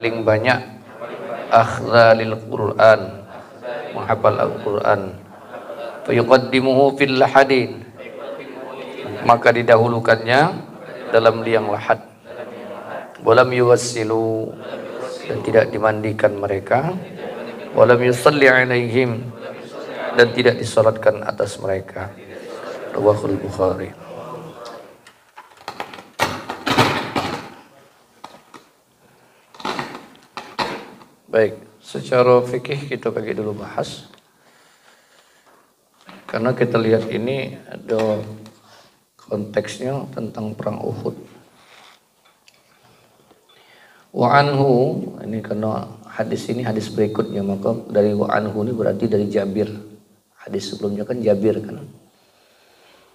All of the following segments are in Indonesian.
paling banyak akhdha lil Qur'an, menghafal Al-Qur'an. Fayuqaddimuhu fil lahadin, maka didahulukannya dalam liang lahat. Walam yuwassilu, dan tidak dimandikan mereka. Walam yusalli alaihim, dan tidak disalatkan atas mereka. Rawahul Bukhari. Baik, secara fikih kita bagi dulu bahas. Karena kita lihat ini ada konteksnya tentang perang Uhud. Wa anhu, ini karena hadis ini hadis berikutnya, maka dari wa anhu ini berarti dari Jabir. Hadis sebelumnya kan Jabir kan.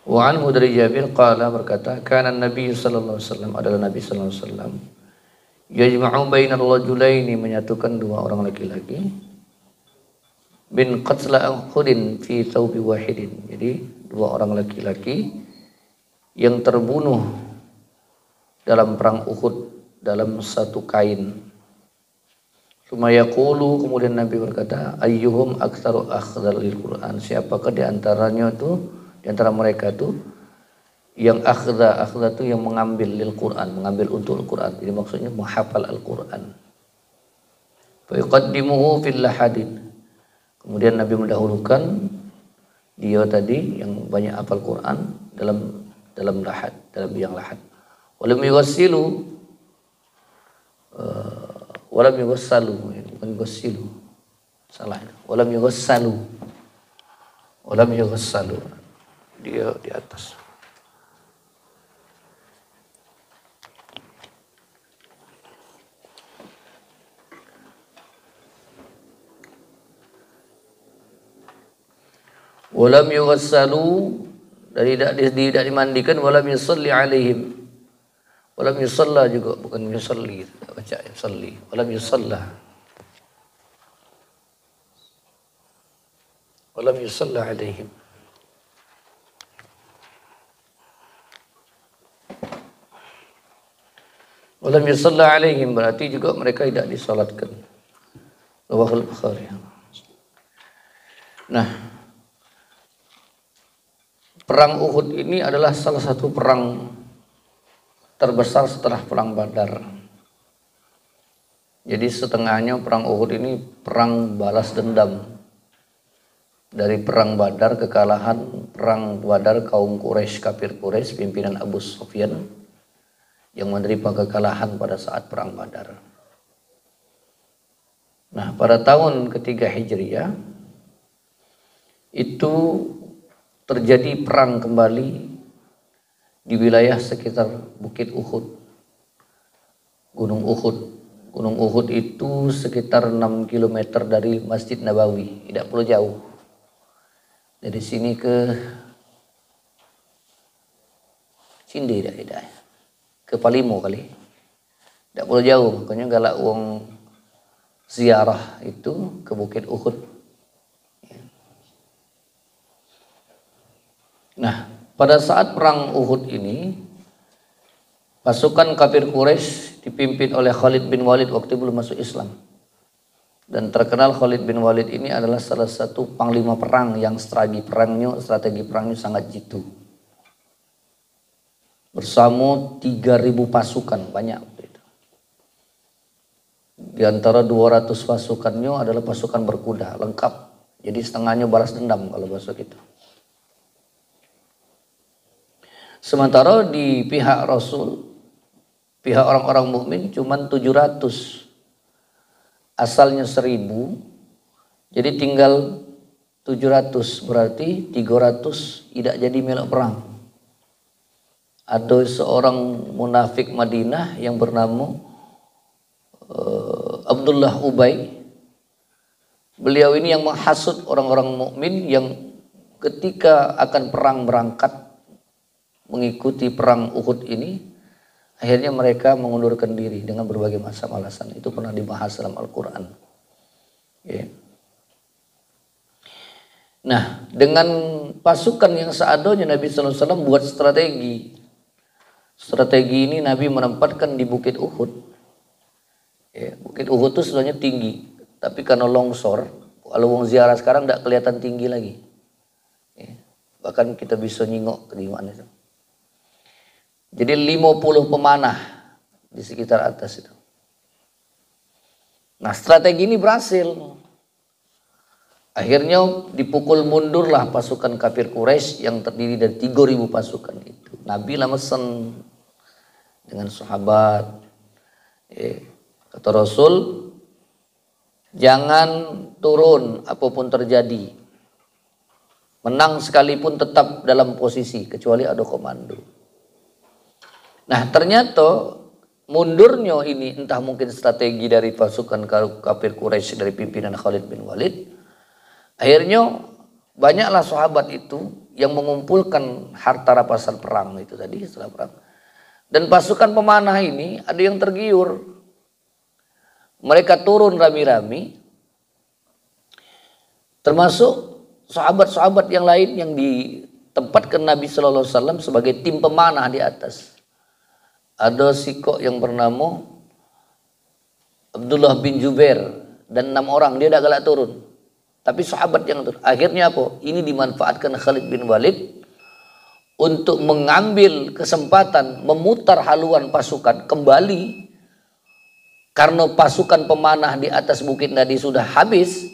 Wa anhu dari Jabir qala, berkata, kana Nabi sallallahu alaihi wasallam, adalah Nabi sallallahu alaihi wasallam, yajma'u bainal rajulaini, menyatukan dua orang laki-laki, bin qatla Uhudin fi thawbi wahidin, jadi dua orang laki-laki yang terbunuh dalam perang Uhud dalam satu kain. Suma yaqulu, kemudian Nabi berkata, ayyuhum aktsaru akhdhal lil Qur'an, siapakah di antaranya itu, di antara mereka itu yang akhdha itu yang mengambil lil Quran, mengambil untuk Al-Quran, jadi maksudnya menghafal Al-Quran. Fa yuqaddimuhu fil lahadin, kemudian Nabi mendahulukan dia tadi yang banyak hafal Quran dalam lahad, dalam biang lahad. Walam yuwassilu, walam yuwassalu, bukan yuwassilu, salah. Walam yuwassalu, dia di atas. Walam yughassalu, dari tidak dimandikan. Walam yusalli alaihim, walam yusalla juga, bukan yusalli, baca yusalli. Walam yusalla, walam yusalla alaihim. Walam yusalla alaihim berarti juga mereka tidak disalatkan. Rawahul Bukhari. Nah, perang Uhud ini adalah salah satu perang terbesar setelah perang Badar. Jadi setengahnya perang Uhud ini perang balas dendam dari perang Badar, kekalahan perang Badar kaum Quraisy, kafir Quraisy, pimpinan Abu Sufyan yang menerima kekalahan pada saat perang Badar. Nah, pada tahun ketiga Hijriah itu terjadi perang kembali di wilayah sekitar Bukit Uhud, Gunung Uhud. Gunung Uhud itu sekitar 6 km dari Masjid Nabawi, tidak perlu jauh. Dari sini ke Cinde, tidak, ke Palimo kali, tidak perlu jauh. Makanya galak uang ziarah itu ke Bukit Uhud. Nah, pada saat perang Uhud ini, pasukan kafir Quraisy dipimpin oleh Khalid bin Walid, waktu belum masuk Islam. Dan terkenal Khalid bin Walid ini adalah salah satu panglima perang yang strategi perangnya sangat jitu. Bersama 3.000 pasukan, banyak itu. Di antara 200 pasukannya adalah pasukan berkuda, lengkap. Jadi setengahnya balas dendam kalau bahasa kita. Sementara di pihak Rasul, pihak orang-orang mukmin cuman 700. Asalnya 1.000, jadi tinggal 700, berarti 300 tidak jadi melok perang. Ada seorang munafik Madinah yang bernama Abdullah Ubay. Beliau ini yang menghasut orang-orang mukmin yang ketika akan perang berangkat mengikuti perang Uhud ini, akhirnya mereka mengundurkan diri dengan berbagai macam alasan. Itu pernah dibahas dalam Al-Quran. Ya. Nah, dengan pasukan yang seadanya Nabi SAW buat strategi. Strategi ini Nabi menempatkan di Bukit Uhud. Ya, Bukit Uhud itu sebenarnya tinggi, tapi karena longsor, kalau wong ziarah sekarang tidak kelihatan tinggi lagi. Ya, bahkan kita bisa nyingok ketinggian itu. Jadi 50 pemanah di sekitar atas itu. Nah, strategi ini berhasil. Akhirnya dipukul mundurlah pasukan kafir Quraisy yang terdiri dari 3.000 pasukan itu. Nabi lah mesen dengan sahabat. Kata Rasul, jangan turun apapun terjadi. Menang sekalipun tetap dalam posisi kecuali ada komando. Nah, ternyata mundurnya ini entah mungkin strategi dari pasukan kafir Quraisy dari pimpinan Khalid bin Walid. Akhirnya banyaklah sahabat itu yang mengumpulkan harta rampasan perang itu tadi setelah perang. Dan pasukan pemanah ini ada yang tergiur. Mereka turun rami-rami. Termasuk sahabat-sahabat yang lain yang ditempatkan Nabi Sallallahu Alaihi Wasallam sebagai tim pemanah di atas. Ada sikok yang bernama Abdullah bin Jubair dan 6 orang, dia tidak galak turun. Tapi sahabat yang turun. Akhirnya apa? Ini dimanfaatkan Khalid bin Walid untuk mengambil kesempatan memutar haluan pasukan kembali. Karena pasukan pemanah di atas Bukit Nadi sudah habis,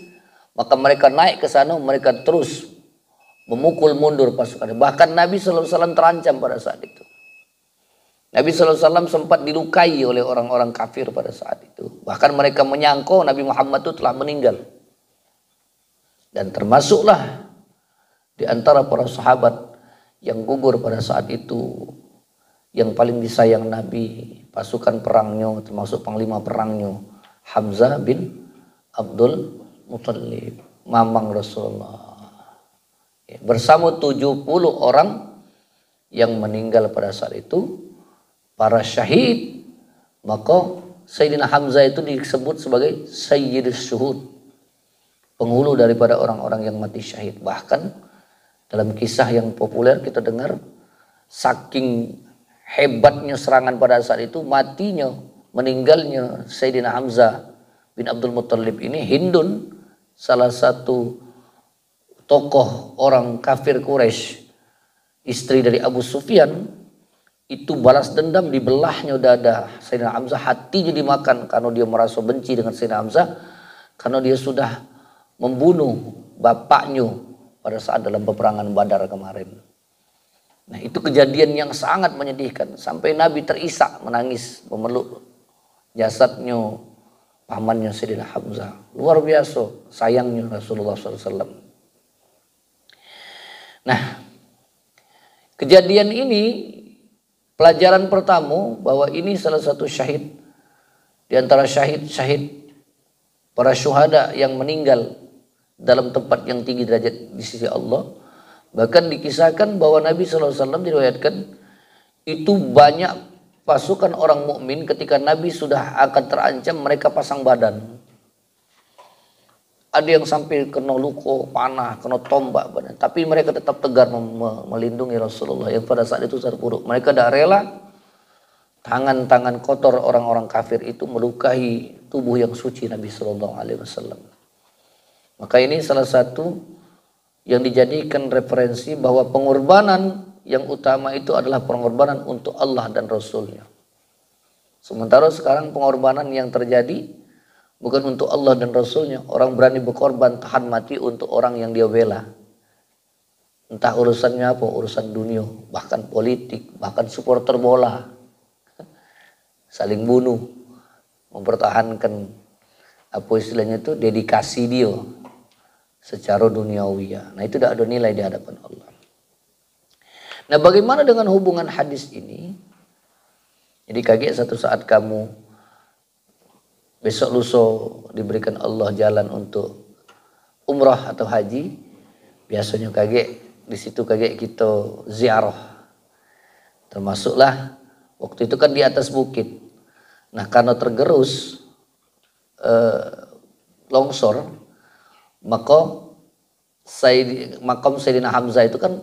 maka mereka naik ke sana, mereka terus memukul mundur pasukan. Bahkan Nabi Sallallahu Alaihi Wasallam terancam pada saat itu. Nabi Sallallahu Alaihi Wasallam sempat dilukai oleh orang-orang kafir pada saat itu. Bahkan mereka menyangka Nabi Muhammad itu telah meninggal. Dan termasuklah di antara para sahabat yang gugur pada saat itu, yang paling disayang Nabi, pasukan perangnya termasuk panglima perangnya Hamzah bin Abdul Muttalib, mamang Rasulullah. Bersama 70 orang yang meninggal pada saat itu, para syahid. Maka Sayyidina Hamzah itu disebut sebagai Sayyidus Syuhud, penghulu daripada orang-orang yang mati syahid. Bahkan dalam kisah yang populer kita dengar, saking hebatnya serangan pada saat itu, matinya, meninggalnya Sayyidina Hamzah bin Abdul Muttalib ini, Hindun, salah satu tokoh orang kafir Quraisy, istri dari Abu Sufyan, itu balas dendam, dibelahnya dada Sayyidina Hamzah, hatinya dimakan karena dia merasa benci dengan Sayyidina Hamzah karena dia sudah membunuh bapaknya pada saat dalam peperangan Badar kemarin. Nah, itu kejadian yang sangat menyedihkan sampai Nabi terisak menangis memeluk jasadnya pamannya Sayyidina Hamzah. Luar biasa sayangnya Rasulullah SAW. Nah, kejadian ini pelajaran pertama bahwa ini salah satu syahid di antara syahid-syahid para syuhada yang meninggal dalam tempat yang tinggi derajat di sisi Allah. Bahkan dikisahkan bahwa Nabi SAW diriwayatkan itu banyak pasukan orang mukmin ketika Nabi sudah akan terancam, mereka pasang badan. Ada yang sampai kena luka, panah, kena tombak badan. Tapi mereka tetap tegar melindungi Rasulullah yang pada saat itu terpuruk. Mereka tidak rela tangan-tangan kotor orang-orang kafir itu melukai tubuh yang suci Nabi SAW. Maka ini salah satu yang dijadikan referensi bahwa pengorbanan yang utama itu adalah pengorbanan untuk Allah dan Rasulnya. Sementara sekarang pengorbanan yang terjadi bukan untuk Allah dan Rasulnya. Orang berani berkorban tahan mati untuk orang yang dia bela. Entah urusannya apa, urusan dunia, bahkan politik, bahkan supporter bola. Saling bunuh, mempertahankan apa istilahnya itu, dedikasi dia secara duniawi. Nah, itu tidak ada nilai di hadapan Allah. Nah, bagaimana dengan hubungan hadis ini? Jadi kaget satu saat kamu besok lusa diberikan Allah jalan untuk umrah atau haji, biasanya kaget di situ, kaget kita ziarah. Termasuklah waktu itu kan di atas bukit. Nah, karena tergerus longsor, maka makam Sayyidina Hamzah itu kan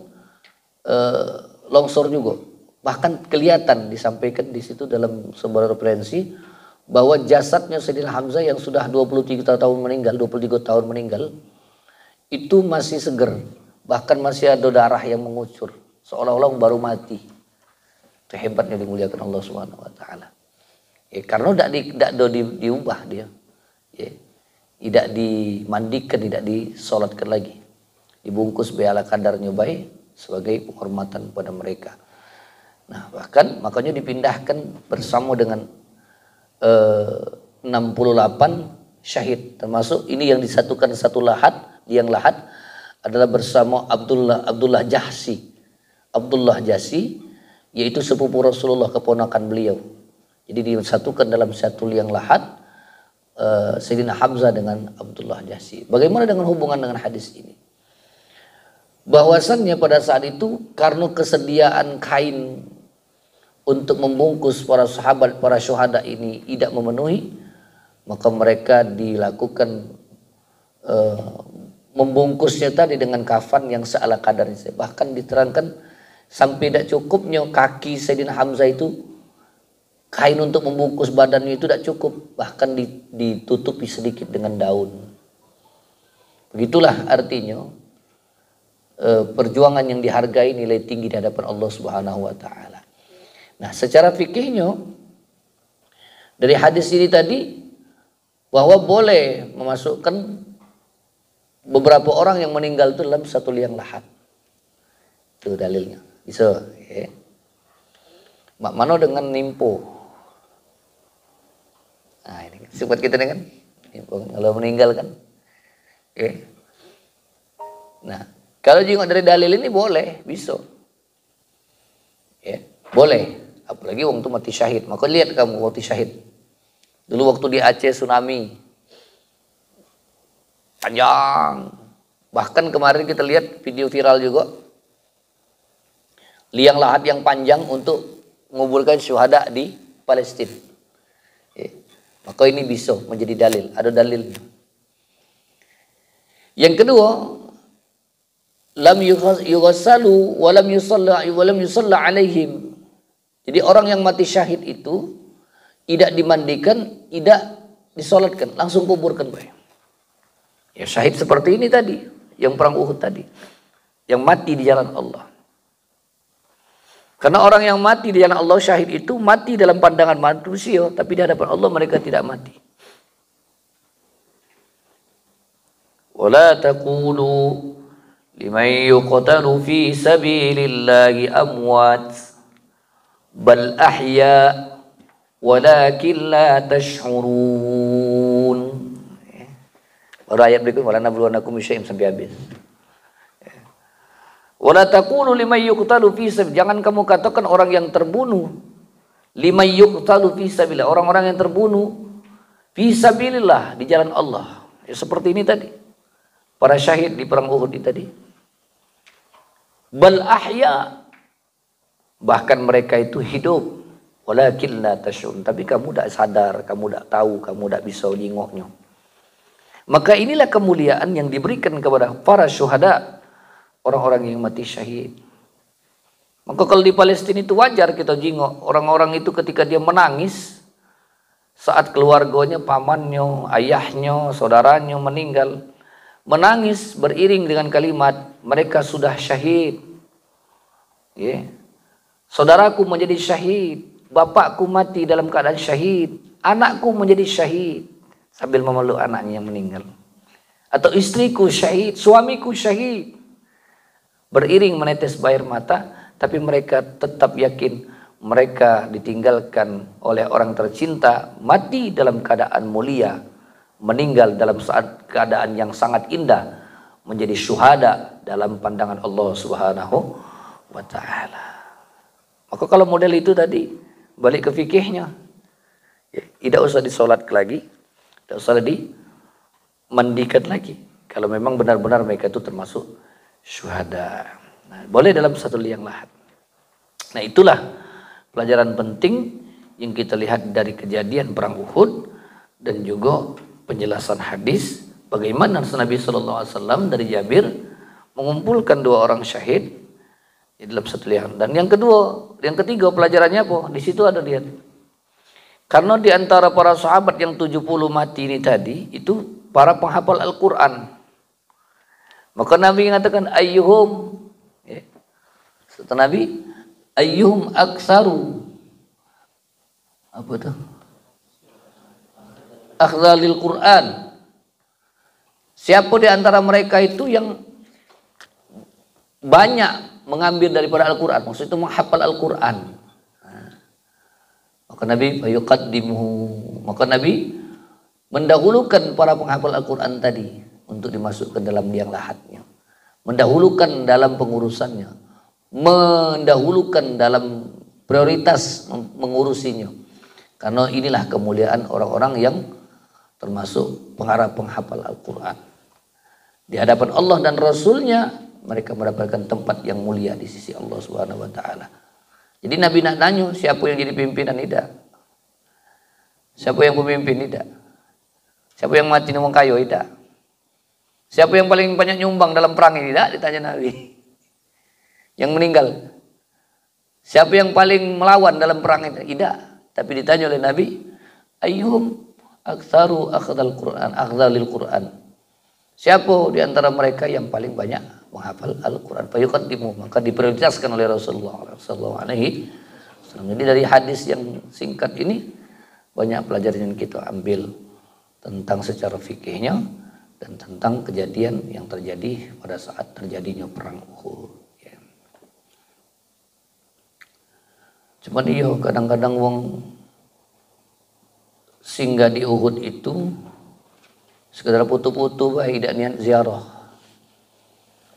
longsor juga. Bahkan kelihatan disampaikan di situ dalam sebuah referensi bahwa jasadnya Sayyidina Hamzah yang sudah 23 tahun meninggal, itu masih seger, bahkan masih ada darah yang mengucur, seolah-olah baru mati. Itu hebatnya dimuliakan Allah Subhanahu wa taala. Ya, karena tidak diubah dia. Ya, tidak dimandikan, tidak disolatkan lagi. Dibungkus biala kadar nyobai sebagai penghormatan pada mereka. Nah, bahkan makanya dipindahkan bersama dengan 68 syahid, termasuk ini yang disatukan satu lahat, liang lahat adalah bersama Abdullah Jasi, yaitu sepupu Rasulullah, keponakan beliau. Jadi disatukan dalam satu liang lahat Sayyidina Hamzah dengan Abdullah Jasi. Bagaimana dengan hubungan dengan hadis ini? Bahwasannya pada saat itu karena kesediaan kain untuk membungkus para sahabat, para syuhada ini tidak memenuhi, maka mereka dilakukan membungkusnya tadi dengan kafan yang seala kadarnya. Bahkan diterangkan sampai tidak cukupnya kaki Sayyidina Hamzah itu, kain untuk membungkus badannya itu tidak cukup, bahkan ditutupi sedikit dengan daun. Begitulah artinya perjuangan yang dihargai, nilai tinggi di hadapan Allah Subhanahu wa taala. Nah, secara fikihnya dari hadis ini tadi bahwa boleh memasukkan beberapa orang yang meninggal itu dalam satu liang lahat. Itu dalilnya. Bisa, ya. Mak mano dengan nimpo. Nah, ini sifat kita dengan nimpo kalau meninggal kan. Oke. Nah, kalau jengok dari dalil ini boleh, bisa. Ya, boleh. Apalagi waktu mati syahid. Maka lihat kamu mati syahid. Dulu waktu di Aceh tsunami. Panjang. Bahkan kemarin kita lihat video viral juga. Liang lahat yang panjang untuk menguburkan syuhada di Palestina. Ya. Maka ini bisa menjadi dalil. Ada dalilnya. Yang kedua, lam yughassalu wa lam yusalla alaihim. Jadi orang yang mati syahid itu tidak dimandikan, tidak disolatkan, langsung kuburkan baik. Ya, syahid seperti ini tadi, yang perang Uhud tadi, yang mati di jalan Allah. Karena orang yang mati di jalan Allah, syahid itu mati dalam pandangan manusia, tapi di hadapan Allah mereka tidak mati. Wala taqulu liman yuqtalu fi sabilillahi amwat bal ahya walakin la tash'urun. Baru ayat berikut wala nabluwannakum bisyai'in sampai habis. Wala taqulu liman yuqtalu fi sabilillah, jangan kamu katakan orang yang terbunuh, liman yuqtalu fi sabilillah, orang-orang yang terbunuh fi sabilillah, di jalan Allah. Ya, seperti ini tadi. Para syahid di perang Uhud ini tadi. Bal ahya, bahkan mereka itu hidup, walakin la tash'urun, tapi kamu tidak sadar, kamu tidak tahu, kamu tidak bisa nengoknya. Maka inilah kemuliaan yang diberikan kepada para syuhada, orang-orang yang mati syahid. Maka kalau di Palestina itu wajar kita jengok orang-orang itu ketika dia menangis saat keluarganya, pamannya, ayahnya, saudaranya meninggal, menangis beriring dengan kalimat mereka sudah syahid. Ya. Saudaraku menjadi syahid, bapakku mati dalam keadaan syahid, anakku menjadi syahid, sambil memeluk anaknya yang meninggal. Atau istriku syahid, suamiku syahid. Beriring menetes air mata, tapi mereka tetap yakin mereka ditinggalkan oleh orang tercinta, mati dalam keadaan mulia, meninggal dalam saat keadaan yang sangat indah, menjadi syuhada dalam pandangan Allah Subhanahu wa ta'ala. Maka kalau model itu tadi, balik ke fikihnya, ya, tidak usah disolat lagi, tidak usah dimandikan lagi. Kalau memang benar-benar mereka itu termasuk syuhada. Nah, boleh dalam satu liang lahat. Nah, itulah pelajaran penting yang kita lihat dari kejadian perang Uhud dan juga penjelasan hadis bagaimana Nabi SAW dari Jabir mengumpulkan dua orang syahid di dalam satu liang. Dan yang kedua, yang ketiga pelajarannya apa? Di situ ada lihat Karena di antara para sahabat yang 70 mati ini tadi, itu para penghafal Al-Quran. Maka Nabi mengatakan ayyuhum, ya. Setelah Nabi, ayyuhum aksaru, apa itu? Akhdhalil Quran. Siapa di antara mereka itu yang banyak mengambil daripada Al-Quran, maksud itu menghafal Al-Quran. Maka Nabi maka Nabi mendahulukan para penghafal Al-Quran tadi untuk dimasukkan dalam liang lahatnya, mendahulukan dalam pengurusannya, mendahulukan dalam prioritas mengurusinya. Karena inilah kemuliaan orang-orang yang termasuk penghafal Al-Quran. Di hadapan Allah dan Rasulnya mereka mendapatkan tempat yang mulia di sisi Allah Subhanahu wa taala. Jadi Nabi nak nanya siapa yang jadi pimpinan, tidak. Siapa yang pemimpin, tidak. Siapa yang mati wong kayo, tidak. Siapa yang paling banyak nyumbang dalam perang ini, tidak, ditanya Nabi. Yang meninggal. Siapa yang paling melawan dalam perang ini, tidak. Tapi ditanya oleh Nabi, ayyuhum aktsaru akhdhalil Quran. Siapa di antara mereka yang paling banyak menghafal Al-Quran? Fayuqaddimu, maka diprioritaskan oleh Rasulullah sallallahu alaihi wasallam. Jadi dari hadis yang singkat ini banyak pelajaran yang kita ambil tentang secara fikihnya dan tentang kejadian yang terjadi pada saat terjadinya perang Uhud. Ya. Cuman iya kadang-kadang wong singgah di Uhud itu sekedar putu-putu baik tidak niat ziarah.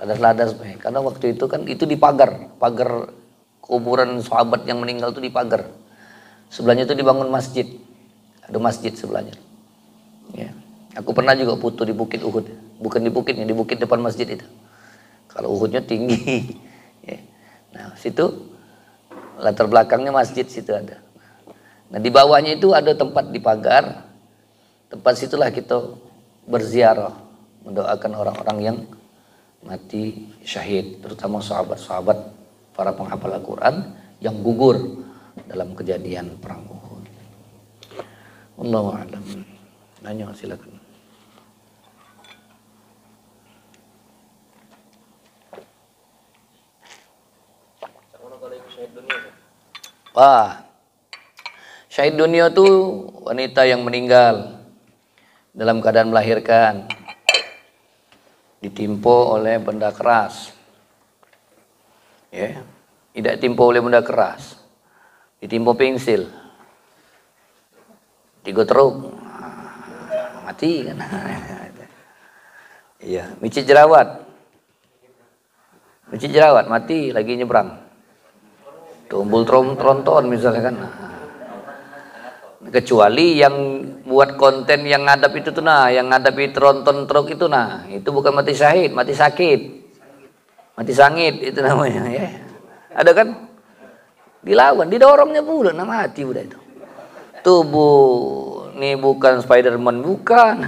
Ladas-ladas baik. Karena waktu itu kan itu di pagar kuburan sahabat yang meninggal itu di pagar. Sebelahnya itu dibangun masjid. Ada masjid sebelahnya. Ya. Aku pernah juga putu di Bukit Uhud. Bukan di bukitnya, di bukit depan masjid itu. Kalau Uhudnya tinggi. Ya. Nah, situ latar belakangnya masjid situ ada. Nah, di bawahnya itu ada tempat di pagar. Tempat situlah kita berziarah, mendoakan orang-orang yang mati syahid, terutama sahabat-sahabat para penghafal Al-Quran yang gugur dalam kejadian perang Uhud. Wallahu a'lam. Nanya silakan. Wah, syahid dunia itu wanita yang meninggal dalam keadaan melahirkan, ditimpa oleh benda keras, ya, tidak ditimpa oleh benda keras, ditimpa pensil, digotrok, mati kan, iya, micit jerawat, mati lagi nyebrang, tumbul tronton misalnya kan. Kecuali yang buat konten yang ngadap itu tuh nah, yang ngadapi tronton truk itu nah, itu bukan mati syahid, mati sakit, mati sangit itu namanya ya. Ada kan? Dilawan, didorongnya pula, nah mati udah itu. Tubuh, nih bukan Spiderman bukan,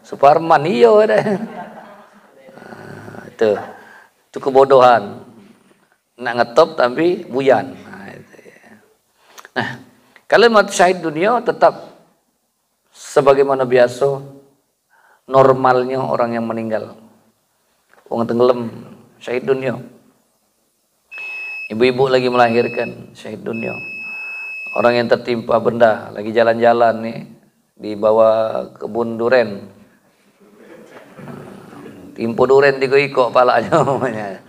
Superman iyo ada. Itu kebodohan, nak ngetop tapi buyan. Nah, kalimat syahid dunia tetap sebagaimana biasa normalnya orang yang meninggal. Wong tenggelam, syahid dunia. Ibu-ibu lagi melahirkan, syahid dunia. Orang yang tertimpa benda lagi jalan-jalan nih di bawah kebun duren. Timpo duren digo-iko palanya namanya.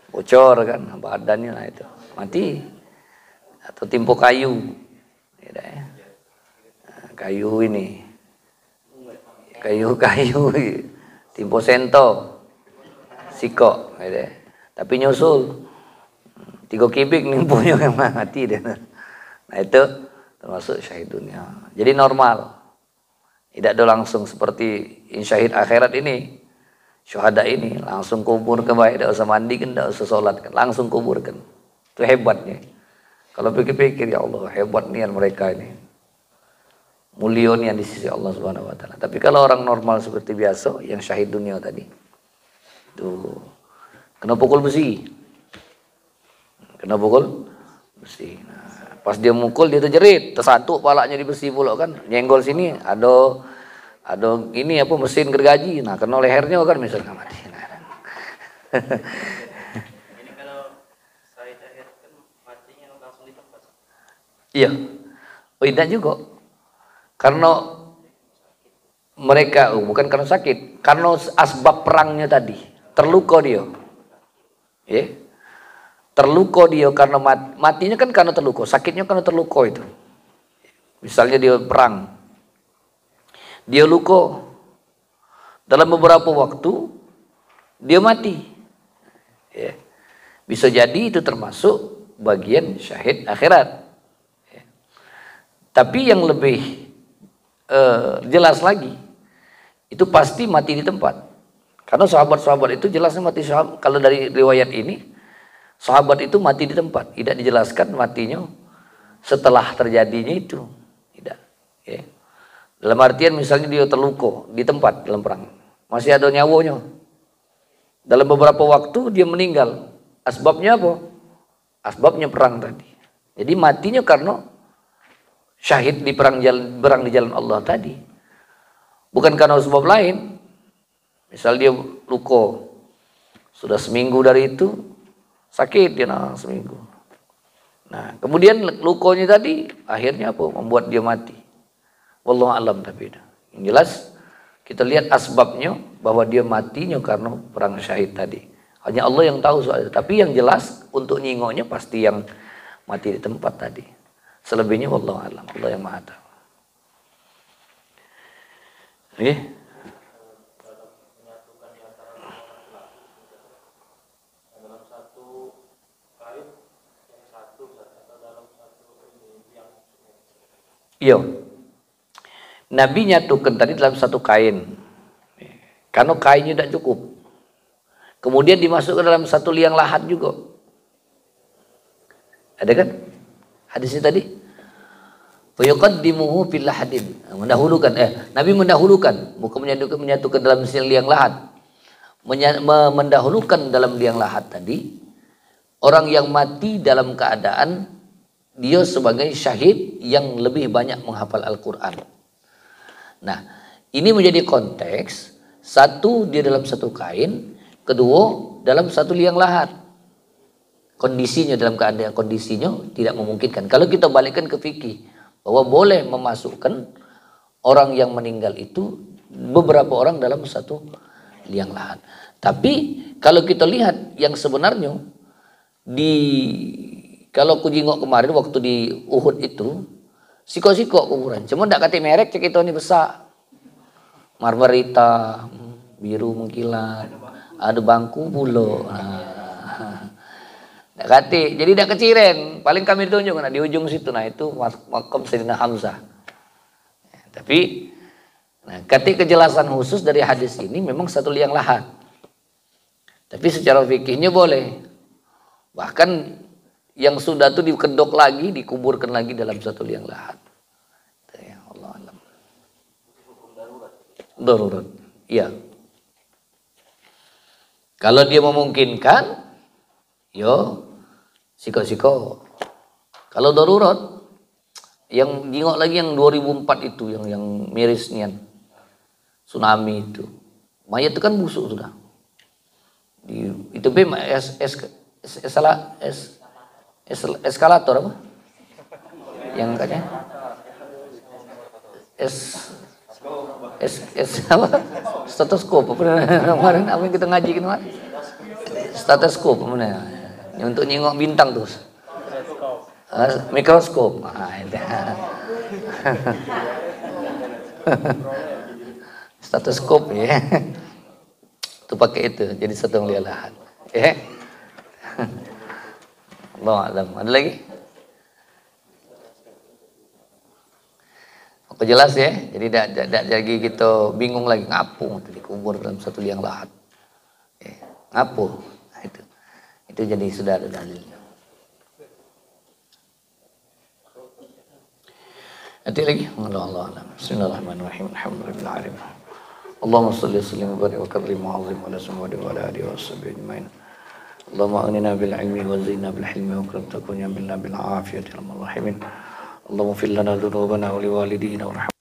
Bocor kan badannya lah itu. Mati. Atau timpo kayu, ya, kayu ini, kayu, timpo sento, siko, ya, tapi nyusul, 3 kibik nimpunya yang mati deh. Nah itu termasuk syahid dunia. Jadi normal, tidak ada langsung seperti syahid akhirat ini, syuhada ini langsung kubur kembali, tidak usah mandi kan, tidak usah sholat kan, langsung kuburkan. Itu hebatnya. Kalau pikir-pikir ya Allah hebat niat mereka ini, mulia niat di sisi Allah Subhanahu Wa Taala. Tapi kalau orang normal seperti biasa yang syahid dunia tadi, itu kena pukul besi, nah, Pas dia mukul dia terjerit, tersantuk palanya di besi pula kan. Nyenggol sini ada ini apa mesin gergaji. Nah, kena lehernya kan misalnya mati. Nah. Ini kalau saya akhir kan matinya langsung di tempat. Iya. Oh, tidak juga. Karena mereka bukan karena sakit, karena asbab perangnya tadi. Terluka dia. Ya. Terluka dia karena matinya kan karena terluka, sakitnya karena terluka itu. Misalnya dia perang, dia luka, dalam beberapa waktu dia mati. Ya. Bisa jadi itu termasuk bagian syahid akhirat. Ya. Tapi yang lebih jelas lagi, itu pasti mati di tempat. Karena sahabat-sahabat itu jelasnya mati kalau dari riwayat ini. Sahabat itu mati di tempat, tidak dijelaskan matinya setelah terjadinya itu. Tidak. Ya. Dalam artian misalnya dia terluka di tempat dalam perang, masih ada nyawanya. Dalam beberapa waktu dia meninggal. Asbabnya apa? Asbabnya perang tadi. Jadi matinya karena syahid di perang di jalan Allah tadi. Bukan karena sebab lain. Misal dia luka, sudah seminggu dari itu, sakit dia seminggu. Nah, kemudian lukanya tadi akhirnya apa? Membuat dia mati. Wallahu alam tapi yang jelas kita lihat asbabnya bahwa dia matinya karena perang syahid tadi. Hanya Allah yang tahu soal itu. Tapi yang jelas untuk nyingoknya pasti yang mati di tempat tadi. Selebihnya wallahu alam. Allah yang Maha tahu. Oke. Iya. Nabi nyatukan tadi dalam satu kain. Karena kainnya tidak cukup. Kemudian dimasukkan dalam satu liang lahat juga. Ada kan? Hadisnya tadi. Wa yuqaddimuhu fil lahadin. Mendahulukan. Nabi mendahulukan. Bukan menyatukan dalam liang lahat. Mendahulukan dalam liang lahat tadi. Orang yang mati dalam keadaan dia sebagai syahid yang lebih banyak menghafal Al-Quran. Nah, ini menjadi konteks. Satu, dia dalam satu kain. Kedua, dalam satu liang lahat. Kondisinya dalam keadaan kondisinya tidak memungkinkan. Kalau kita balikkan ke fikih, bahwa boleh memasukkan orang yang meninggal itu beberapa orang dalam satu liang lahat. Tapi kalau kita lihat yang sebenarnya kalau ku jingok kemarin waktu di Uhud itu, siko-siko kuburan. Cuma ndak kate merek cek itu ini besar. Marmerita, biru mengkilat, ada bangku bulo. Ndak kate, jadi ndak keciren. Paling kami tunjuk di ujung situ. Nah itu makam Sayyidina Hamzah. Tapi kate kejelasan khusus dari hadis ini memang satu liang lahat. Tapi secara fikihnya boleh. Bahkan yang sudah tuh dikedok lagi, dikuburkan lagi dalam satu liang lahat. Ya Allah alam. Darurat. Iya. Kalau dia memungkinkan, yo siko-siko. Kalau darurat, yang jingok lagi yang 2004 itu, yang miris nian, tsunami itu, mayat itu kan busuk sudah. Itu eskalator apa? Yang katanya apa? Stetoskop apa kemarin apa yang kita ngaji kemarin? Stetoskop mana? Untuk nyengok bintang terus. Mikroskop. Stetoskop ya. Itu pakai itu jadi satu liang lahat. Ya. Allah alam. Ada lagi? Oke jelas ya. Jadi tidak lagi kita bingung lagi ngapung dikubur dalam satu liang lahat. Ngapung. Nah, itu jadi sudah ada dalilnya. Nanti lagi. Allah alam. Bismillahirrahmanirrahim. Alhamdulillahirabbil Allahumma shalli wa sallim wa barik wa karrim wa azim wa ala alihi wa sahbihi ajmain. Allahumma aghnina bil ilmi wa zidna bil hilmi wa akrim takunya minna bil afiyati ya arhamar rahimin. Allahumma fil lana dhunubana wa liwalidina warham